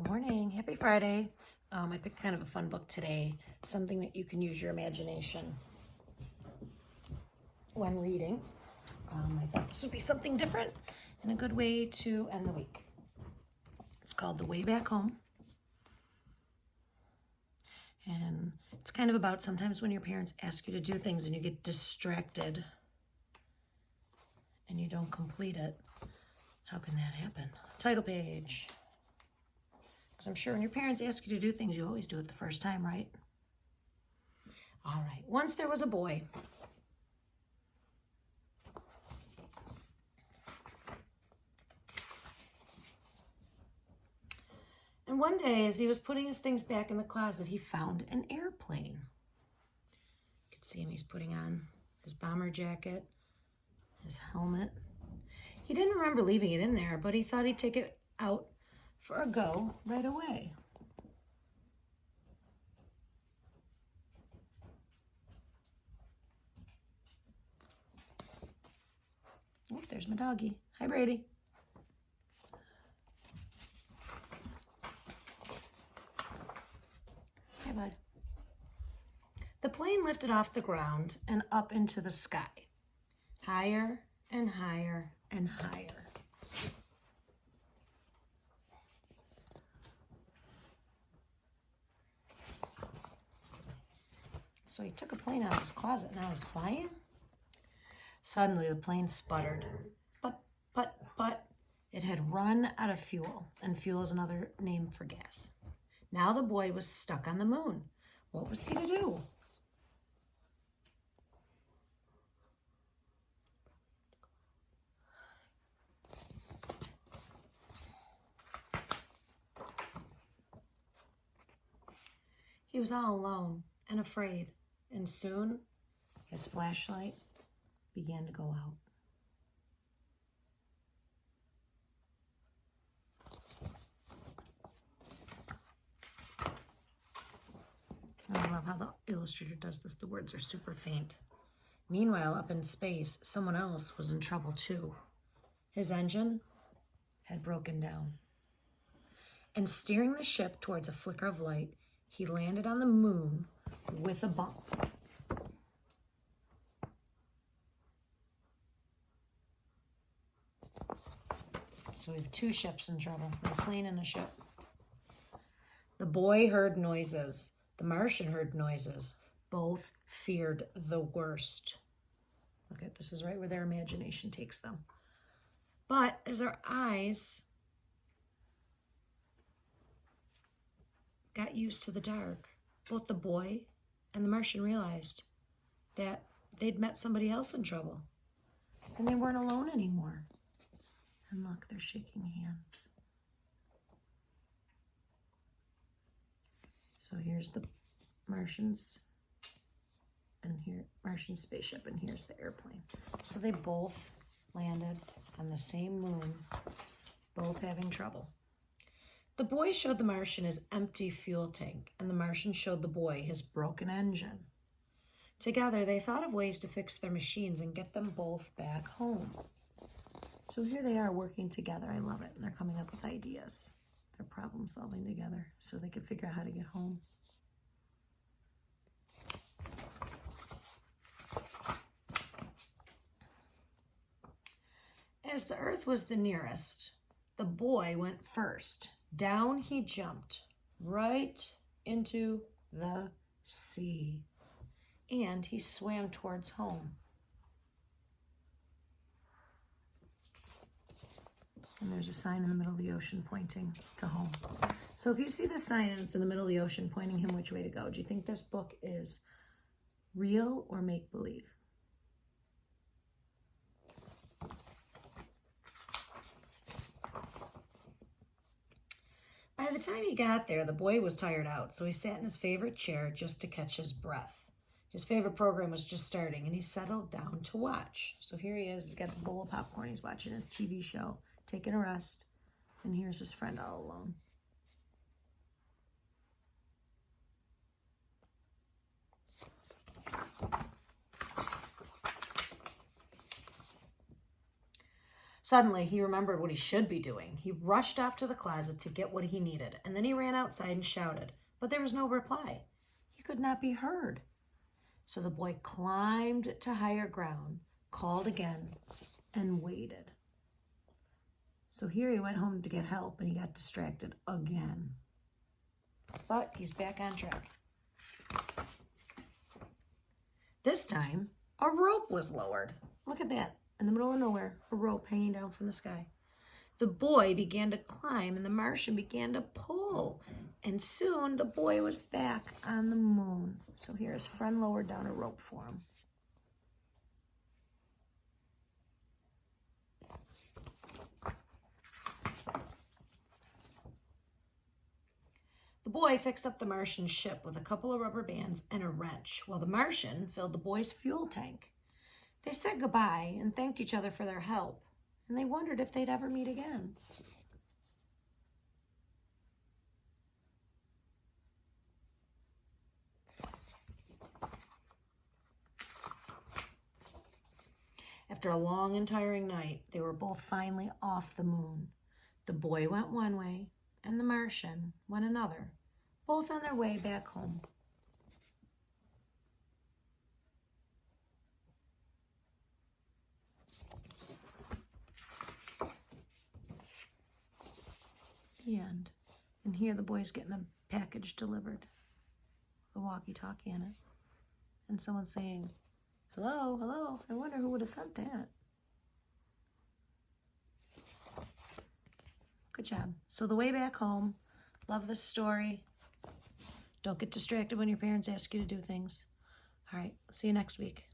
Good morning. Happy Friday. I picked kind of a fun book today, something that you can use your imagination when reading. I thought this would be something different and a good way to end the week. It's called The Way Back Home. And it's kind of about sometimes when your parents ask you to do things and you get distracted and you don't complete it. How can that happen? Title page. Because I'm sure when your parents ask you to do things, you always do it the first time, right? All right. Once there was a boy. And one day, as he was putting his things back in the closet, he found an airplane. You can see him, he's putting on his bomber jacket, his helmet. He didn't remember leaving it in there, but he thought he'd take it out for a go right away. Oh, there's my doggy. Hi, Brady. Hi, bud. The plane lifted off the ground and up into the sky, higher and higher and higher. So he took a plane out of his closet and now he's flying. Suddenly the plane sputtered, but it had run out of fuel, and fuel is another name for gas. Now the boy was stuck on the moon. What was he to do? He was all alone and afraid, and soon his flashlight began to go out. I love how the illustrator does this. The words are super faint. Meanwhile, up in space, someone else was in trouble too. His engine had broken down. And steering the ship towards a flicker of light, he landed on the moon with a bump. So we have two ships in trouble, a plane and a ship. The boy heard noises. The Martian heard noises. Both feared the worst. Look at this is right where their imagination takes them. But as their eyes got used to the dark, both the boy and the Martian realized that they'd met somebody else in trouble and they weren't alone anymore. And look, they're shaking hands. So here's the Martians, and here Martian spaceship, and here's the airplane. So they both landed on the same moon, both having trouble. The boy showed the Martian his empty fuel tank, and the Martian showed the boy his broken engine. Together, they thought of ways to fix their machines and get them both back home. So here they are working together. I love it. And they're coming up with ideas. They're problem solving together so they can figure out how to get home. As the Earth was the nearest, the boy went first. Down he jumped right into the sea. And he swam towards home. And there's a sign in the middle of the ocean pointing to home. So if you see this sign and it's in the middle of the ocean pointing him which way to go, do you think this book is real or make-believe? By the time he got there, the boy was tired out, so he sat in his favorite chair just to catch his breath. His favorite program was just starting, and he settled down to watch. So here he is. He's got his bowl of popcorn. He's watching his TV show, taking a rest. And here's his friend all alone. Suddenly, he remembered what he should be doing. He rushed off to the closet to get what he needed, and then he ran outside and shouted, but there was no reply. He could not be heard. So the boy climbed to higher ground, called again, and waited. So here he went home to get help, and he got distracted again. But he's back on track. This time, a rope was lowered. Look at that. In the middle of nowhere, a rope hanging down from the sky. The boy began to climb, and the Martian began to pull. And soon, the boy was back on the moon. So here his friend lowered down a rope for him. The boy fixed up the Martian ship with a couple of rubber bands and a wrench, while the Martian filled the boy's fuel tank. They said goodbye and thanked each other for their help, and they wondered if they'd ever meet again. After a long and tiring night, they were both finally off the moon. The boy went one way, and the Martian went another, both on their way back home. The end. And here the boy's getting a package delivered, a walkie-talkie in it, and someone saying, "Hello, hello, I wonder who would have sent that." Good job. So the way back home, love this story. Don't get distracted when your parents ask you to do things. All right, see you next week.